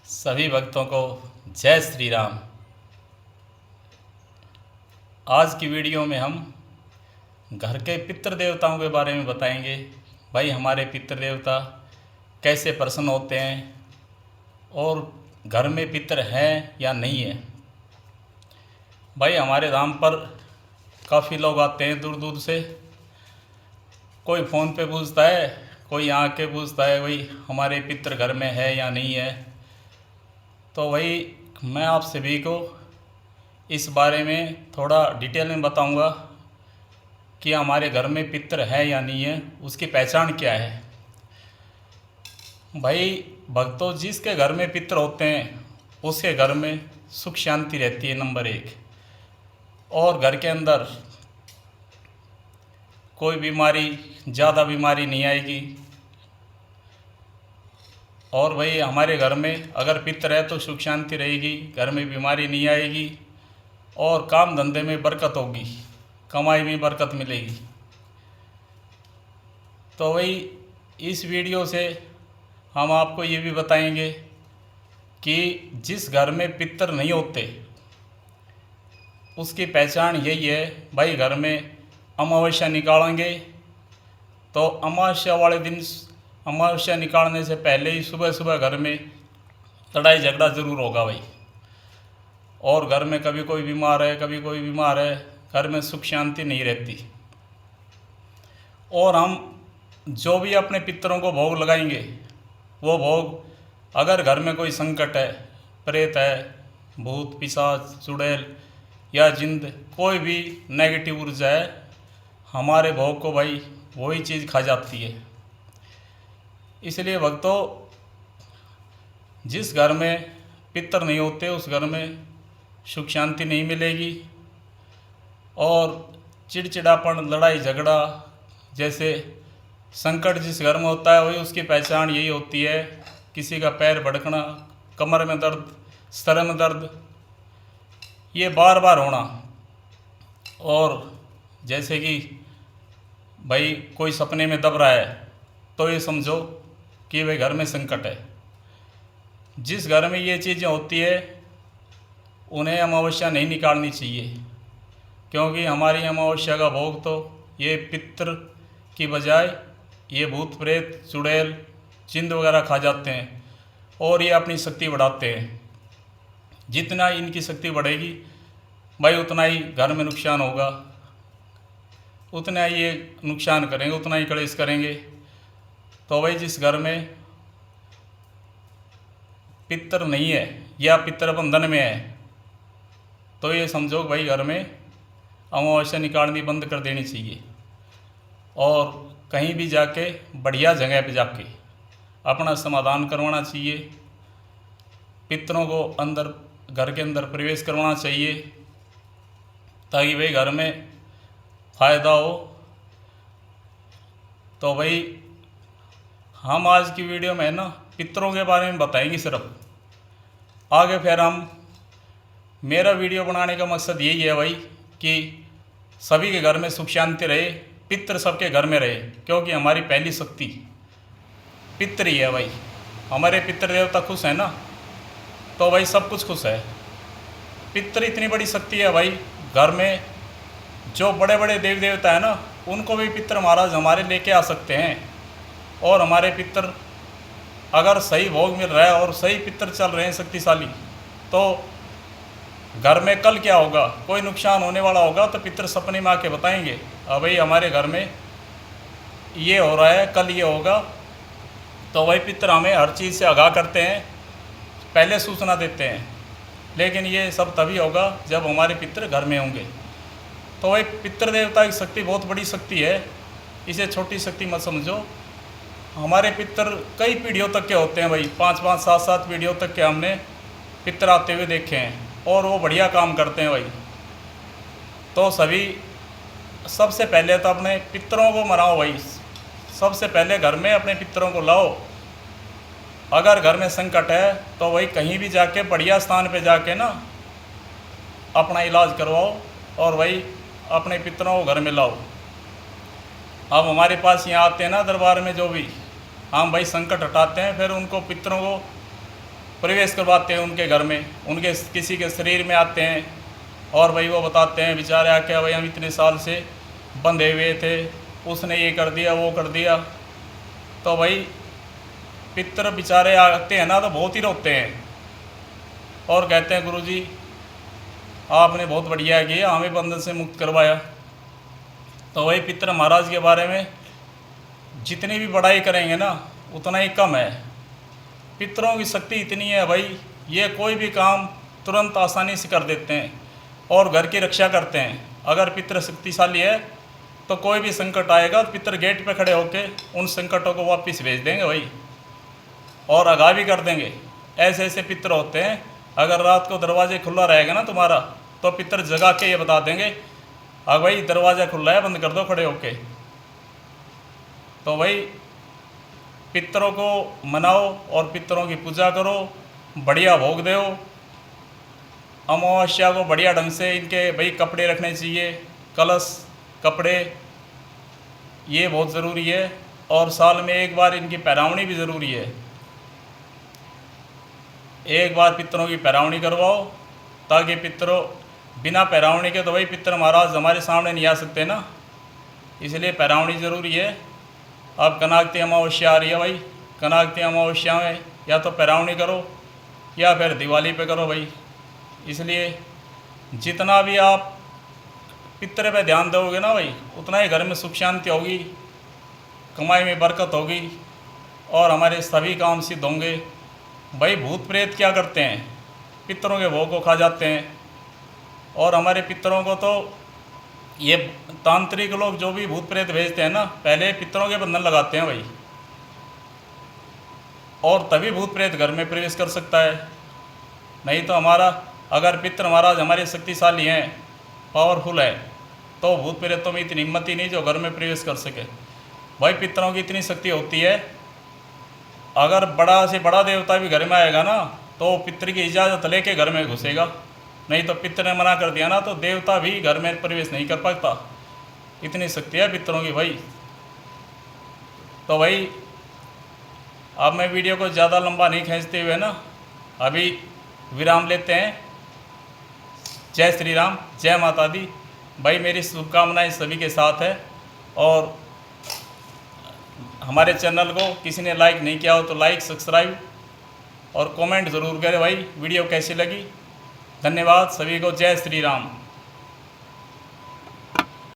सभी भक्तों को जय श्री राम। आज की वीडियो में हम घर के पितृ देवताओं के बारे में बताएंगे। भाई हमारे पितृ देवता कैसे प्रसन्न होते हैं और घर में पितृ हैं या नहीं है। भाई हमारे धाम पर काफ़ी लोग आते हैं दूर दूर से। कोई फ़ोन पे पूछता है, कोई आके पूछता है भाई हमारे पितृ घर में है या नहीं है। तो भाई मैं आप सभी को इस बारे में थोड़ा डिटेल में बताऊंगा कि हमारे घर में पितृ है या नहीं है, उसकी पहचान क्या है। भाई भक्तों, जिसके घर में पितृ होते हैं उसके घर में सुख शांति रहती है नंबर 1। और घर के अंदर कोई बीमारी, ज़्यादा बीमारी नहीं आएगी। और भाई हमारे घर में अगर पितृ है तो सुख शांति रहेगी, घर में बीमारी नहीं आएगी और काम धंधे में बरकत होगी, कमाई में बरकत मिलेगी। तो भाई इस वीडियो से हम आपको ये भी बताएंगे कि जिस घर में पितृ नहीं होते उसकी पहचान यही है। भाई घर में अमावस्या निकालेंगे तो अमावस्या वाले दिन, अमावस्या निकालने से पहले ही सुबह सुबह घर में लड़ाई झगड़ा ज़रूर होगा भाई। और घर में कभी कोई बीमार है, कभी कोई बीमार है, घर में सुख शांति नहीं रहती। और हम जो भी अपने पितरों को भोग लगाएंगे वो भोग, अगर घर में कोई संकट है, प्रेत है, भूत पिशाच चुड़ैल या जिंद, कोई भी नेगेटिव ऊर्जा है, हमारे भोग को भाई वही चीज़ खा जाती है। इसलिए भक्तों, जिस घर में पितृ नहीं होते उस घर में सुख शांति नहीं मिलेगी। और चिड़चिड़ापन, लड़ाई झगड़ा जैसे संकट जिस घर में होता है वही उसकी पहचान यही होती है। किसी का पैर भड़कना, कमर में दर्द, सर में दर्द, ये बार बार होना। और जैसे कि भाई कोई सपने में दब रहा है तो ये समझो कि भाई घर में संकट है। जिस घर में ये चीज़ें होती है उन्हें अमावस्या नहीं निकालनी चाहिए, क्योंकि हमारी अमावस्या का भोग तो ये पितृ की बजाय ये भूत प्रेत चुड़ैल जिंद वगैरह खा जाते हैं और ये अपनी शक्ति बढ़ाते हैं। जितना इनकी शक्ति बढ़ेगी भाई उतना ही घर में नुकसान होगा, उतना ही ये नुकसान करेंगे, उतना ही कलेश करेंगे। तो भाई जिस घर में पितृ नहीं है या पितृ बंधन में है तो ये समझो भाई घर में अमावस्या निकालनी बंद कर देनी चाहिए। और कहीं भी जाके बढ़िया जगह पे जाके अपना समाधान करवाना चाहिए। पितरों को अंदर, घर के अंदर प्रवेश करवाना चाहिए ताकि भाई घर में फ़ायदा हो। तो भाई हम आज की वीडियो में ना पितरों के बारे में बताएंगे सिर्फ। आगे फिर हम, मेरा वीडियो बनाने का मकसद यही है भाई कि सभी के घर में सुख शांति रहे, पितृ सबके घर में रहे, क्योंकि हमारी पहली शक्ति पितृ ही है भाई। हमारे पितृ देवता खुश है ना तो भाई सब कुछ खुश है। पितृ इतनी बड़ी शक्ति है भाई, घर में जो बड़े बड़े देवी देवता है ना उनको भी पितृ महाराज हमारे लेके आ सकते हैं। और हमारे पितृ अगर सही भोग मिल रहा है और सही पितृ चल रहे हैं शक्तिशाली, तो घर में कल क्या होगा, कोई नुकसान होने वाला होगा तो पितृ सपने में आके बताएंगे, अब भाई हमारे घर में ये हो रहा है, कल ये होगा। तो भाई पितृ हमें हर चीज़ से आगाह करते हैं, पहले सूचना देते हैं। लेकिन ये सब तभी होगा जब हमारे पितृ घर में होंगे। तो भाई पितृ देवता की शक्ति बहुत बड़ी शक्ति है, इसे छोटी शक्ति मत समझो। हमारे पितृ कई पीढ़ियों तक के होते हैं भाई, 5-5, 7-7 पीढ़ियों तक के हमने पितृ आते हुए देखे हैं और वो बढ़िया काम करते हैं भाई। तो सभी, सबसे पहले तो अपने पितरों को मनाओ भाई, सबसे पहले घर में अपने पितरों को लाओ। अगर घर में संकट है तो भाई कहीं भी जाके बढ़िया स्थान पे जाके ना अपना इलाज करवाओ और भाई अपने पितरों को घर में लाओ। अब हमारे पास यहाँ आते हैं ना दरबार में जो भी, हम भाई संकट हटाते हैं, फिर उनको पितरों को प्रवेश करवाते हैं उनके घर में, उनके किसी के शरीर में आते हैं और भाई वो बताते हैं बेचारे आके भाई हम इतने साल से बंधे हुए थे, उसने ये कर दिया वो कर दिया। तो भाई पितर बेचारे आते हैं ना तो बहुत ही रोते हैं और कहते हैं गुरुजी आपने बहुत बढ़िया किया, हमें बंधन से मुक्त करवाया। तो वही पितर महाराज के बारे में जितनी भी बड़ाई करेंगे ना उतना ही कम है। पितरों की शक्ति इतनी है भाई, ये कोई भी काम तुरंत आसानी से कर देते हैं और घर की रक्षा करते हैं। अगर पितर शक्तिशाली है तो कोई भी संकट आएगा तो पितर गेट पे खड़े होके उन संकटों को वापस भेज देंगे भाई, और आगाह भी कर देंगे। ऐसे ऐसे पितर होते हैं, अगर रात को दरवाजे खुला रहेगा ना तुम्हारा तो पितर जगा के ये बता देंगे हाँ भाई दरवाज़ा खुला है बंद कर दो खड़े होके। तो भाई पितरों को मनाओ और पितरों की पूजा करो, बढ़िया भोग दो। अमावस्या को बढ़िया ढंग से इनके भाई कपड़े रखने चाहिए, कलश कपड़े, ये बहुत ज़रूरी है। और साल में एक बार इनकी पैरावनी भी ज़रूरी है, एक बार पितरों की पैरावनी करवाओ, ताकि पितरों बिना पैरावनी के तो भाई पितर महाराज हमारे सामने नहीं आ सकते ना, इसलिए पैरावनी ज़रूरी है। अब कनाकती अमावस्या आ रही है भाई, कनाकती अमावस्या में या तो पैरावनी करो या फिर दिवाली पे करो भाई। इसलिए जितना भी आप पितर पे ध्यान दोगे ना भाई उतना ही घर में सुख शांति होगी, कमाई में बरकत होगी और हमारे सभी काम सिद्ध होंगे। भाई भूत प्रेत क्या करते हैं, पितरों के भोग को खा जाते हैं। और हमारे पितरों को तो ये तांत्रिक लोग जो भी भूत प्रेत भेजते हैं ना पहले पितरों के बंधन लगाते हैं भाई, और तभी भूत प्रेत घर में प्रवेश कर सकता है। नहीं तो हमारा अगर पितर महाराज हमारे शक्तिशाली हैं, पावरफुल है, तो भूत प्रेतों में इतनी हिम्मत ही नहीं जो घर में प्रवेश कर सके। भाई पितरों की इतनी शक्ति होती है, अगर बड़ा से बड़ा देवता भी घर में आएगा ना तो पितर की इजाज़त लेके घर में घुसेगा, नहीं तो पितर ने मना कर दिया ना तो देवता भी घर में प्रवेश नहीं कर पाता। इतनी शक्ति है पितरों की भाई। तो भाई अब मैं वीडियो को ज़्यादा लंबा नहीं खींचते हुए ना अभी विराम लेते हैं। जय श्री राम, जय माता दी। भाई मेरी शुभकामनाएं सभी के साथ है, और हमारे चैनल को किसी ने लाइक नहीं किया हो तो लाइक सब्सक्राइब और कमेंट ज़रूर करें भाई वीडियो कैसी लगी। धन्यवाद सभी को, जय श्री राम।